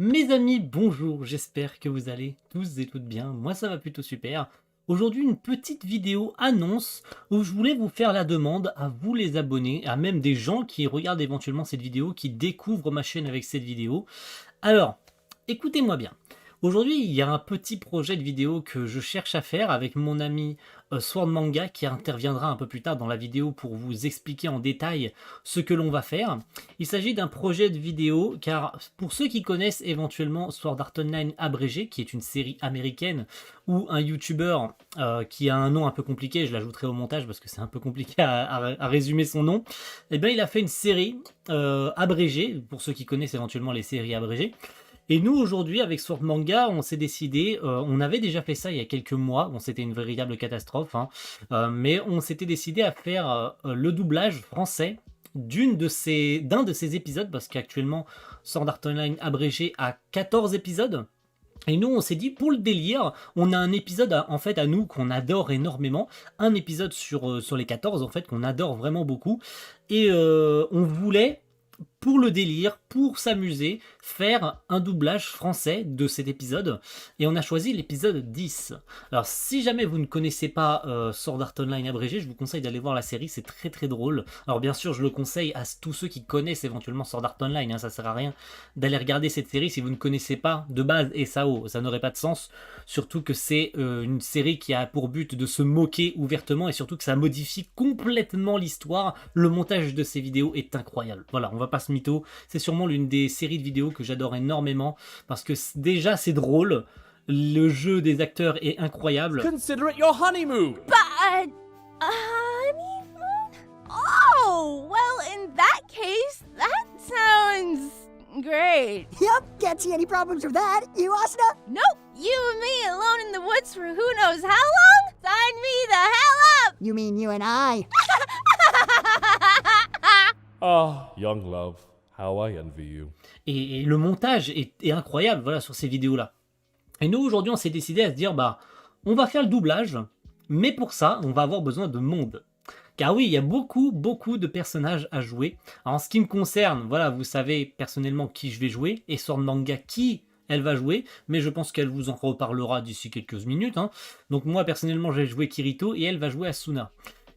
Mes amis, bonjour, j'espère que vous allez tous et toutes bien. Moi, ça va plutôt super. Aujourd'hui, une petite vidéo annonce où je voulais vous faire la demande à vous les abonnés, à même des gens qui regardent éventuellement cette vidéo, qui découvrent ma chaîne avec cette vidéo. Alors, écoutez-moi bien. Aujourd'hui, il y a un petit projet de vidéo que je cherche à faire avec mon ami Sword Manga qui interviendra un peu plus tard dans la vidéo pour vous expliquer en détail ce que l'on va faire. Il s'agit d'un projet de vidéo car pour ceux qui connaissent éventuellement Sword Art Online abrégé, qui est une série américaine, ou un YouTuber qui a un nom un peu compliqué, je l'ajouterai au montage parce que c'est un peu compliqué à résumer son nom, eh bien il a fait une série abrégée, pour ceux qui connaissent éventuellement les séries abrégées. Et nous, aujourd'hui, avec Sword Manga, on s'est décidé, on avait déjà fait ça il y a quelques mois, bon, c'était une véritable catastrophe, hein, mais on s'était décidé à faire le doublage français d'un de ces épisodes, parce qu'actuellement, Sword Art Online abrégé a 14 épisodes. Et nous, on s'est dit, pour le délire, on a un épisode en fait à nous qu'on adore énormément, un épisode sur les 14 en fait qu'on adore vraiment beaucoup, et on voulait pour le délire, pour s'amuser, faire un doublage français de cet épisode. Et on a choisi l'épisode 10. Alors si jamais vous ne connaissez pas Sword Art Online abrégé, je vous conseille d'aller voir la série, c'est très très drôle. Alors bien sûr, je le conseille à tous ceux qui connaissent éventuellement Sword Art Online, hein, ça sert à rien d'aller regarder cette série si vous ne connaissez pas de base SAO, ça n'aurait pas de sens. Surtout que c'est une série qui a pour but de se moquer ouvertement et surtout que ça modifie complètement l'histoire. Le montage de ces vidéos est incroyable. Voilà, on va pas se mytho. C'est sûrement l'une des séries de vidéos que j'adore énormément parce que déjà c'est drôle. Le jeu des acteurs est incroyable. Consider it your honeymoon! But honeymoon? Oh, well, in that case, that sounds great. Yep, can't see any problems with that. You, Asuna? Nope, you and me alone in the woods for who knows how long? Sign me the hell up! You mean you and I? Ah, young love, how I envy you. Et le montage est incroyable, voilà, sur ces vidéos-là. Et nous, aujourd'hui, on s'est décidé à se dire, bah, on va faire le doublage, mais pour ça, on va avoir besoin de monde. Car oui, il y a beaucoup de personnages à jouer. Alors, en ce qui me concerne, voilà, vous savez personnellement qui je vais jouer, et Sword Manga qui elle va jouer, mais je pense qu'elle vous en reparlera d'ici quelques minutes, hein. Donc moi, personnellement, je vais jouer Kirito, et elle va jouer Asuna.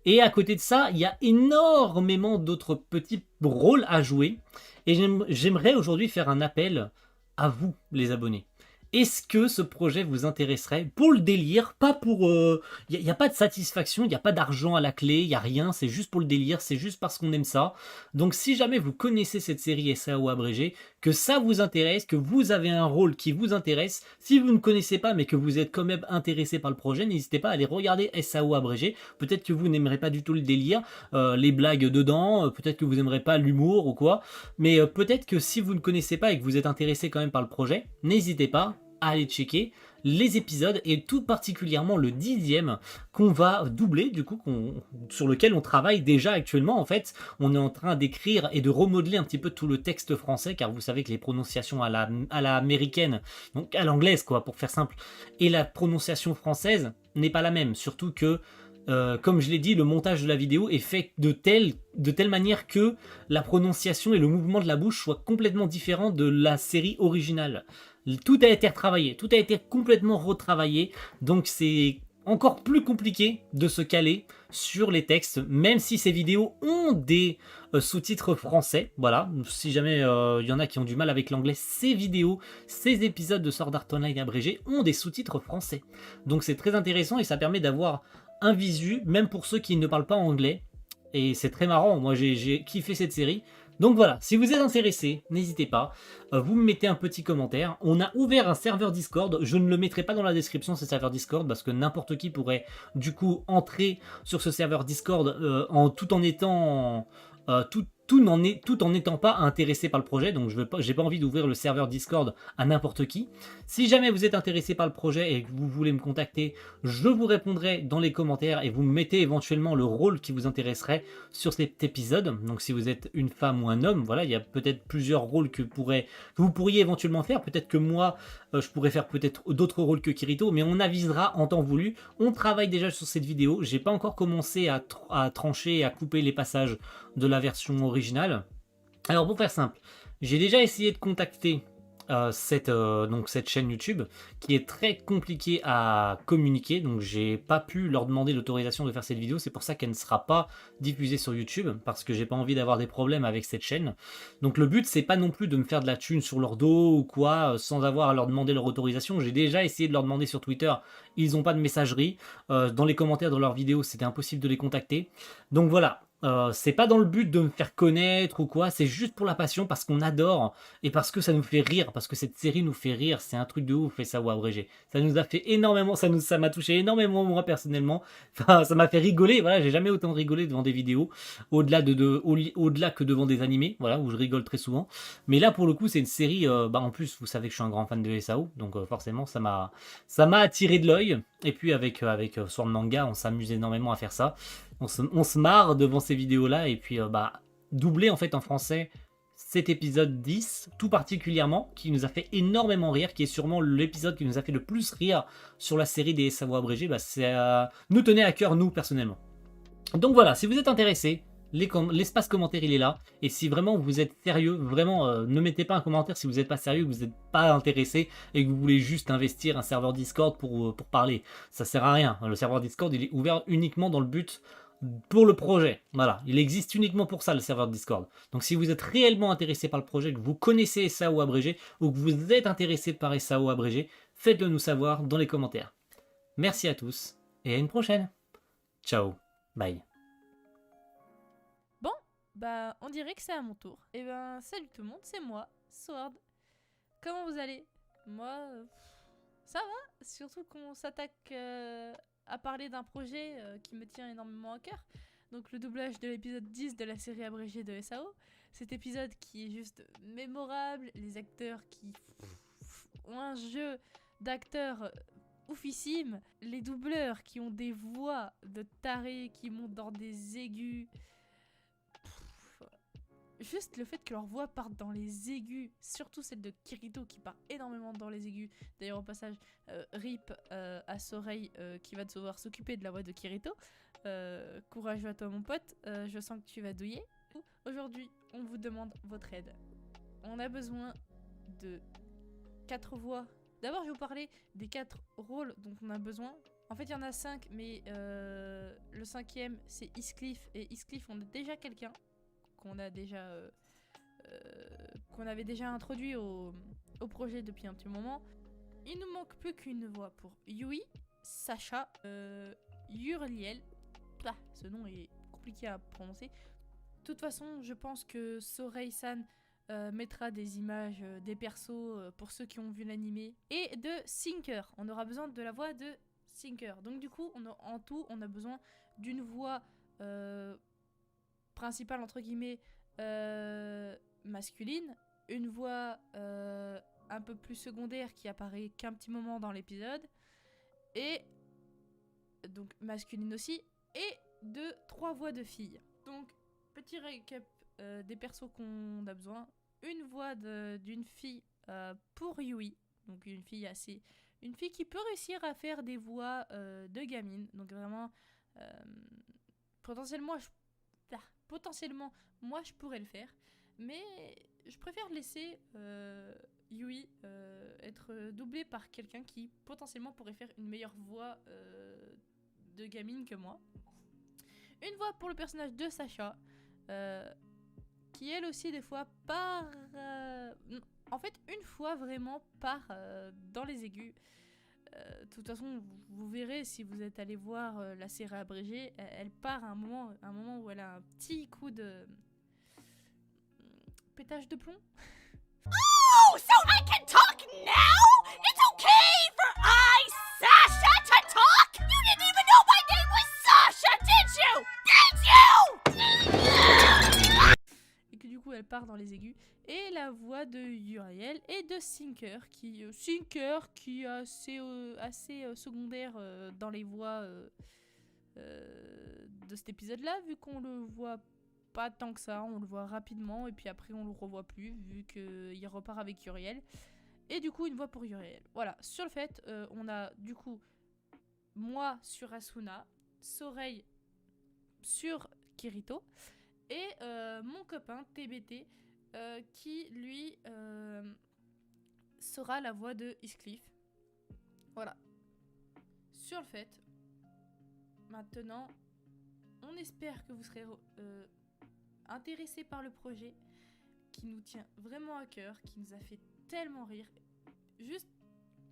Et à côté de ça, il y a énormément d'autres petits rôles à jouer. Et j'aimerais aujourd'hui faire un appel à vous, les abonnés. Est-ce que ce projet vous intéresserait pour le délire, pas pour... Il n'y a pas de satisfaction, il n'y a pas d'argent à la clé, il n'y a rien, c'est juste pour le délire, c'est juste parce qu'on aime ça. Donc si jamais vous connaissez cette série SAO abrégée, que ça vous intéresse, que vous avez un rôle qui vous intéresse, si vous ne connaissez pas mais que vous êtes quand même intéressé par le projet, n'hésitez pas à aller regarder SAO abrégé. Peut-être que vous n'aimerez pas du tout le délire, les blagues dedans, peut-être que vous n'aimerez pas l'humour ou quoi, mais peut-être que si vous ne connaissez pas et que vous êtes intéressé quand même par le projet, n'hésitez pas à aller checker les épisodes et tout particulièrement le 10e qu'on va doubler du coup, sur lequel on travaille déjà actuellement. En fait, on est en train d'écrire et de remodeler un petit peu tout le texte français car vous savez que les prononciations à la américaine, donc à l'anglaise quoi pour faire simple, et la prononciation française n'est pas la même, surtout que comme je l'ai dit, le montage de la vidéo est fait de telle manière que la prononciation et le mouvement de la bouche soient complètement différents de la série originale. Tout a été retravaillé, tout a été complètement retravaillé, donc c'est encore plus compliqué de se caler sur les textes, même si ces vidéos ont des sous-titres français. Voilà, si jamais y en a qui ont du mal avec l'anglais, ces vidéos, ces épisodes de Sword Art Online abrégé ont des sous-titres français. Donc c'est très intéressant et ça permet d'avoir un visu, même pour ceux qui ne parlent pas anglais. Et c'est très marrant, moi j'ai kiffé cette série. Donc voilà, si vous êtes intéressé, n'hésitez pas, vous me mettez un petit commentaire. On a ouvert un serveur Discord, je ne le mettrai pas dans la description ce serveur Discord parce que n'importe qui pourrait du coup entrer sur ce serveur Discord tout en étant... tout en n'étant pas intéressé par le projet, donc j'ai pas envie d'ouvrir le serveur Discord à n'importe qui. Si jamais vous êtes intéressé par le projet et que vous voulez me contacter, je vous répondrai dans les commentaires et vous me mettez éventuellement le rôle qui vous intéresserait sur cet épisode. Donc si vous êtes une femme ou un homme, voilà, il y a peut-être plusieurs rôles que vous pourriez éventuellement faire. Peut-être que moi, je pourrais faire peut-être d'autres rôles que Kirito, mais on avisera en temps voulu. On travaille déjà sur cette vidéo, j'ai pas encore commencé à trancher et à couper les passages de la version originale. Alors pour faire simple, j'ai déjà essayé de contacter donc cette chaîne YouTube qui est très compliquée à communiquer. Donc j'ai pas pu leur demander l'autorisation de faire cette vidéo. C'est pour ça qu'elle ne sera pas diffusée sur YouTube parce que j'ai pas envie d'avoir des problèmes avec cette chaîne. Donc le but c'est pas non plus de me faire de la thune sur leur dos ou quoi sans avoir à leur demander leur autorisation. J'ai déjà essayé de leur demander sur Twitter. Ils n'ont pas de messagerie. Dans les commentaires de leurs vidéos c'était impossible de les contacter. Donc voilà. C'est pas dans le but de me faire connaître ou quoi, c'est juste pour la passion parce qu'on adore et parce que ça nous fait rire, parce que cette série nous fait rire, c'est un truc de ouf et ça ou abrégé. Ça nous a fait énormément, ça m'a touché énormément moi personnellement. Enfin, ça m'a fait rigoler, voilà, j'ai jamais autant rigolé devant des vidéos, au-delà que devant des animés, voilà, où je rigole très souvent. Mais là pour le coup c'est une série, en plus vous savez que je suis un grand fan de SAO, donc forcément ça m'a attiré de l'œil. Et puis avec Sword Manga on s'amuse énormément à faire ça. On se marre devant ces vidéos-là, et puis doubler en fait en français cet épisode 10, tout particulièrement, qui nous a fait énormément rire, qui est sûrement l'épisode qui nous a fait le plus rire sur la série des SAO abrégés, nous tenait à cœur, nous, personnellement. Donc voilà, si vous êtes intéressé, l'espace commentaire il est là, et si vraiment vous êtes sérieux, vraiment ne mettez pas un commentaire si vous n'êtes pas sérieux, que vous n'êtes pas intéressé et que vous voulez juste investir un serveur Discord pour parler. Ça sert à rien, le serveur Discord il est ouvert uniquement dans le but pour le projet. Voilà, il existe uniquement pour ça le serveur Discord. Donc si vous êtes réellement intéressé par le projet, que vous connaissez SAO abrégé ou que vous êtes intéressé par SAO abrégé, faites-le nous savoir dans les commentaires. Merci à tous et à une prochaine. Ciao, bye. Bon, bah on dirait que c'est à mon tour. Et ben salut tout le monde, c'est moi, Sword. Comment vous allez? Moi, ça va, surtout qu'on s'attaque à parler d'un projet qui me tient énormément à cœur. Donc le doublage de l'épisode 10 de la série abrégée de SAO. Cet épisode qui est juste mémorable, les acteurs qui ont un jeu d'acteurs oufissime, les doubleurs qui ont des voix de tarés qui montent dans des aigus. Juste le fait que leur voix parte dans les aigus, surtout celle de Kirito qui part énormément dans les aigus. D'ailleurs au passage, RIP à Sorei qui va devoir s'occuper de la voix de Kirito. Courage à toi mon pote, je sens que tu vas douiller. Aujourd'hui, on vous demande votre aide. On a besoin de 4 voix. D'abord je vais vous parler des 4 rôles dont on a besoin. En fait il y en a 5, mais le 5e c'est Heathcliff. Et Heathcliff on a déjà quelqu'un qu'on avait déjà introduit au projet depuis un petit moment. Il nous manque plus qu'une voix pour Yui, Sacha, Uriel. Ce nom est compliqué à prononcer. De toute façon, je pense que Sorei-san mettra des images des persos pour ceux qui ont vu l'animé. Et de Sinker. On aura besoin de la voix de Sinker. Donc du coup, en tout, on a besoin d'une voix principale entre guillemets masculine, une voix un peu plus secondaire qui apparaît qu'un petit moment dans l'épisode, et donc masculine aussi, et 3 voix de filles. Donc petit récap des persos qu'on a besoin. Une voix d'une fille pour Yui, donc une fille qui peut réussir à faire des voix de gamine, donc vraiment potentiellement moi je pourrais le faire, mais je préfère laisser Yui être doublée par quelqu'un qui potentiellement pourrait faire une meilleure voix de gamine que moi. Une voix pour le personnage de Sacha, qui elle aussi des fois part... en fait une fois vraiment part dans les aigus. De toute façon, vous verrez si vous êtes allé voir la série abrégée, elle part à un moment où elle a un petit coup de pétage de plomb. Oh, so I can talk now? It's okay for Sasha to talk? You didn't even know my name was Sasha, did you? Et que du coup elle part dans les aigus. Et la voix de Uriel et de Sinker qui est assez secondaire dans les voix de cet épisode là, vu qu'on le voit pas tant que ça, on le voit rapidement et puis après on le revoit plus vu qu'il repart avec Uriel. Et du coup une voix pour Uriel. Voilà, sur le fait on a du coup moi sur Asuna, Sorei sur Kirito et mon copain TBT qui lui sera la voix de Heathcliff. Voilà. Sur le fait, maintenant, on espère que vous serez intéressés par le projet qui nous tient vraiment à cœur, qui nous a fait tellement rire. Juste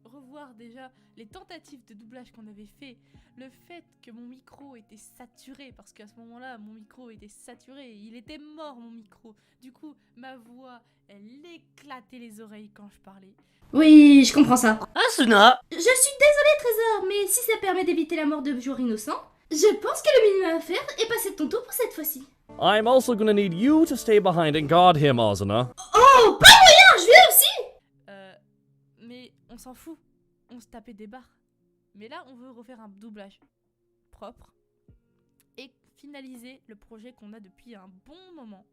revoir déjà les tentatives de doublage qu'on avait fait, le fait que mon micro était saturé, parce qu'à ce moment-là, mon micro était saturé, il était mort mon micro. Du coup, ma voix, elle éclatait les oreilles quand je parlais. Oui, je comprends ça. Asuna! Je suis désolée, Trésor, mais si ça permet d'éviter la mort de joueurs innocents, je pense que le minimum à faire est passer de ton tour pour cette fois-ci. I'm also gonna need you to stay behind and guard him, Asuna. Oh, pas moyen, je viens aussi. Mais on s'en fout, on se tapait des barres. Mais là, on veut refaire un doublage propre et finaliser le projet qu'on a depuis un bon moment.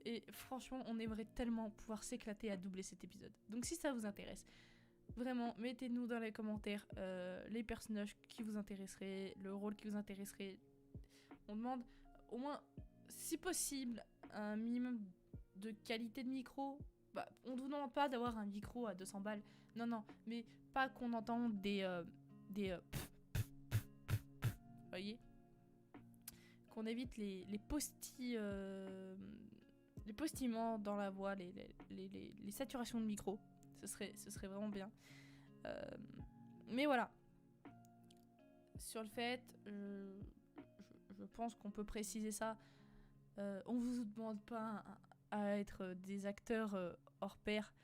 Et franchement, on aimerait tellement pouvoir s'éclater à doubler cet épisode. Donc si ça vous intéresse, vraiment, mettez-nous dans les commentaires les personnages qui vous intéresseraient, le rôle qui vous intéresserait. On demande au moins, si possible, un minimum de qualité de micro. Bah, on ne vous demande pas d'avoir un micro à 200 balles. Non, mais pas qu'on entende des vous voyez, qu'on évite les postillements dans la voix, les saturations de micro. Ce serait vraiment bien. Mais voilà. Sur le fait, je pense qu'on peut préciser ça. On vous demande pas à être des acteurs hors pair.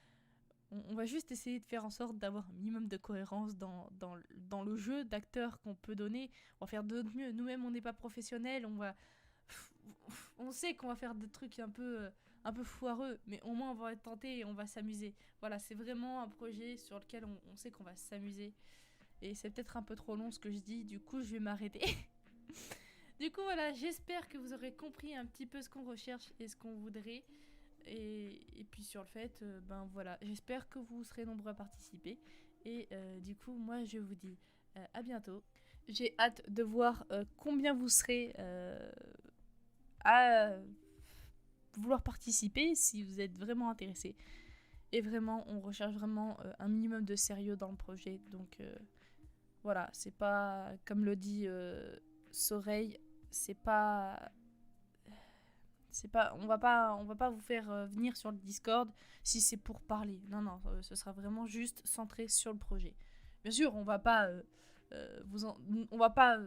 On va juste essayer de faire en sorte d'avoir un minimum de cohérence dans le jeu d'acteurs qu'on peut donner. On va faire de notre mieux. Nous-mêmes, on n'est pas professionnels. On sait qu'on va faire des trucs un peu foireux, mais au moins on va être tenté et on va s'amuser. Voilà, c'est vraiment un projet sur lequel on sait qu'on va s'amuser. Et c'est peut-être un peu trop long ce que je dis, du coup je vais m'arrêter. Du coup voilà, j'espère que vous aurez compris un petit peu ce qu'on recherche et ce qu'on voudrait. Et puis sur le fait, ben voilà, j'espère que vous serez nombreux à participer. Et du coup, moi je vous dis à bientôt. J'ai hâte de voir combien vous serez à vouloir participer, si vous êtes vraiment intéressé. Et vraiment, on recherche vraiment un minimum de sérieux dans le projet. Donc voilà, c'est pas, comme le dit Soreille, on va pas vous faire venir sur le Discord si c'est pour parler. Non, ce sera vraiment juste centré sur le projet. Bien sûr, on va pas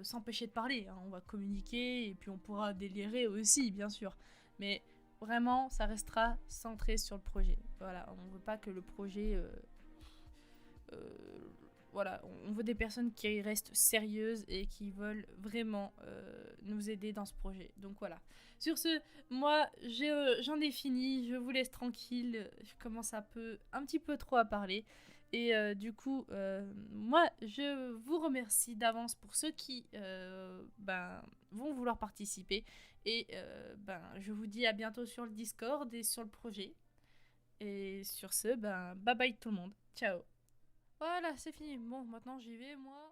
s'empêcher de parler, hein. On va communiquer et puis on pourra délirer aussi, bien sûr. Mais vraiment, ça restera centré sur le projet. Voilà, on veut pas que le projet... voilà, on veut des personnes qui restent sérieuses et qui veulent vraiment nous aider dans ce projet. Donc voilà. Sur ce, moi, j'en ai fini. Je vous laisse tranquille. Je commence un petit peu trop à parler. Et du coup, moi, je vous remercie d'avance pour ceux qui vont vouloir participer. Et je vous dis à bientôt sur le Discord et sur le projet. Et sur ce, bye bye tout le monde. Ciao. Voilà, c'est fini. Bon, maintenant j'y vais, moi.